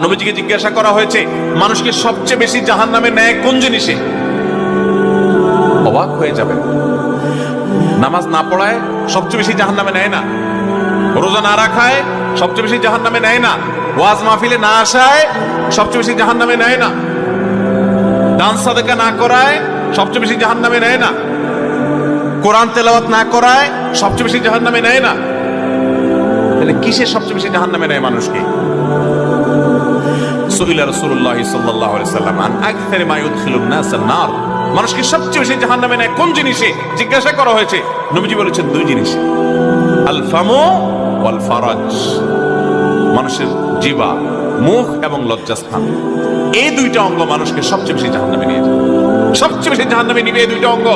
নবীজিকে জিজ্ঞাসা করা হয়েছে মানুষকে সবচেয়ে বেশি জাহান্নামে নেয় কোন জিনিসে? অবাক হয়ে যাবেন। নামাজ না পড়ায় সবচেয়ে বেশি জাহান্নামে নেয় না, রোজা না রাখায় সবচেয়ে বেশি জাহান্নামে নেয় না, ওয়াজ মাহফিলে না আসায় সবচেয়ে বেশি জাহান্নামে নেয় না, দান সাদেকা না করায় সবচেয়ে বেশি জাহান্নামে নেয় না, কোরআন তেলাওয়াত না করায় সবচেয়ে বেশি জাহান্নামে নেয় না। তাহলে কিসে সবচেয়ে বেশি জাহান্নামে নেয় মানুষকে? সুইলা রাসূলুল্লাহ সাল্লাল্লাহু আলাইহি ওয়াসাল্লাম আন আকসারি মা ইউদখিলুন নাস আন-নার, মানুষকে সবচেয়ে বেশি জাহান্নামে নেয় কোন জিনিসে জিজ্ঞাসা করা হয়েছে। নবীজি বলেছেন দুই জিনিস, আল ফামু ওয়াল ফারাজ, মানুষের জিহ্বা, মুখ এবং লজ্জাস্থান, এই দুইটা অঙ্গ মানুষকে সবচেয়ে বেশি জাহান্নামে নিয়ে যায়। সবচেয়ে বেশি জাহান্নামে নিবে এই দুইটা অঙ্গ।